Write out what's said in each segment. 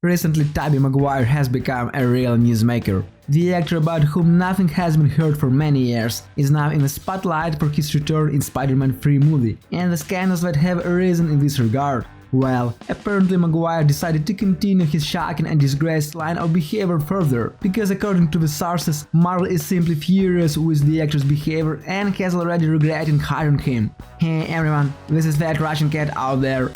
Recently, Tobey Maguire has become a real newsmaker. The actor about whom nothing has been heard for many years is now in the spotlight for his return in Spider-Man 3 movie, and the scandals that have arisen in this regard. Well, apparently Maguire decided to continue his shocking and disgraced line of behavior further, because according to the sources, Marvel is simply furious with the actor's behavior and has already regretted hiring him. Hey everyone, this is FatRussianCat out there.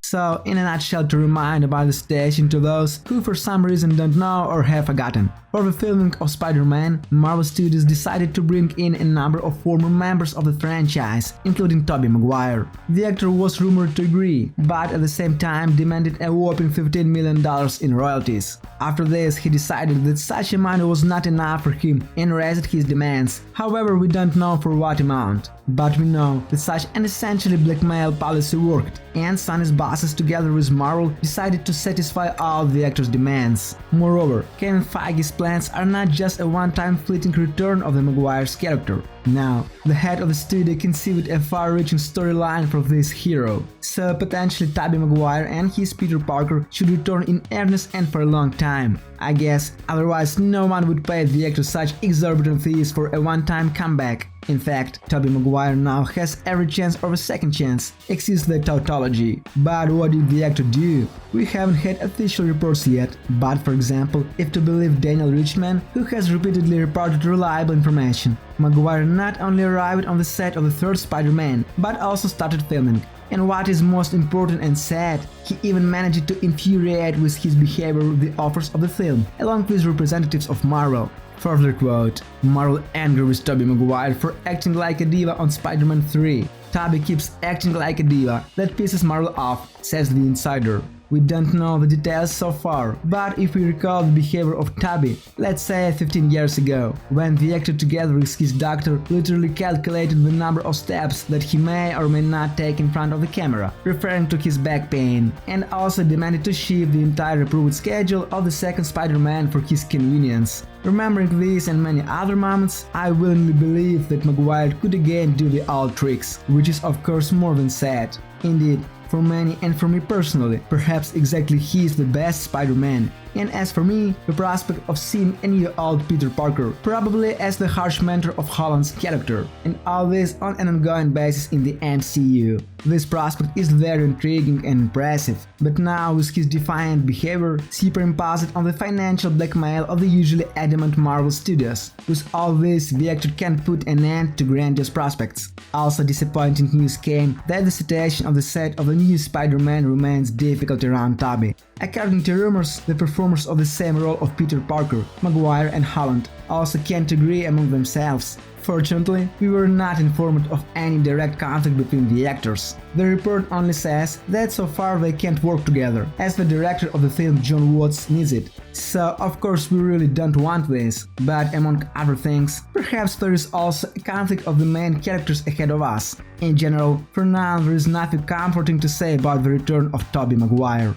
So, in a nutshell, to remind about the station to those who for some reason don't know or have forgotten. For the filming of Spider-Man, Marvel Studios decided to bring in a number of former members of the franchise, including Tobey Maguire. The actor was rumored to agree, but at the same time demanded a whopping $15 million in royalties. After this, he decided that such amount was not enough for him and raised his demands. However, we don't know for what amount. But we know that such an essentially blackmail policy worked, and Sony's bosses together with Marvel decided to satisfy all the actor's demands. Moreover, Kevin Feige's plans are not just a one-time fleeting return of the Maguire's character. Now, the head of the studio conceived a far-reaching storyline for this hero, so potentially Tobey Maguire and his Peter Parker should return in earnest and for a long time. I guess, otherwise no one would pay the actor such exorbitant fees for a one-time comeback. In fact, Tobey Maguire now has every chance of a second chance, exists the tautology. But what did the actor do? We haven't had official reports yet, but for example, if to believe Daniel Richman, who has repeatedly reported reliable information, Maguire not only arrived on the set of the third Spider-Man, but also started filming. And what is most important and sad, he even managed to infuriate with his behavior the authors of the film, along with representatives of Marvel. Further quote, Marvel angry with Tobey Maguire for acting like a diva on Spider-Man 3. Tobey keeps acting like a diva, that pisses Marvel off, says the insider. We don't know the details so far, but if we recall the behavior of Tobey, let's say 15 years ago, when the actor together with his doctor literally calculated the number of steps that he may or may not take in front of the camera, referring to his back pain, and also demanded to shift the entire approved schedule of the second Spider-Man for his convenience. Remembering these and many other moments, I willingly believe that Maguire could again do the old tricks, which is of course more than sad. Indeed, for many and for me personally, perhaps exactly he is the best Spider-Man. And as for me, the prospect of seeing a new old Peter Parker, probably as the harsh mentor of Holland's character, and all this on an ongoing basis in the MCU. This prospect is very intriguing and impressive, but now with his defiant behavior superimposed on the financial blackmail of the usually adamant Marvel Studios. With all this, the actor can put an end to grandiose prospects. Also disappointing news came that the situation of the set of the new Spider-Man remains difficult around Tobey. According to rumors, the performers of the same role of Peter Parker, Maguire and Holland also can't agree among themselves. Fortunately, we were not informed of any direct conflict between the actors. The report only says that so far they can't work together, as the director of the film John Watts needs it. So of course we really don't want this, but among other things, perhaps there is also a conflict of the main characters ahead of us. In general, for now there is nothing comforting to say about the return of Tobey Maguire.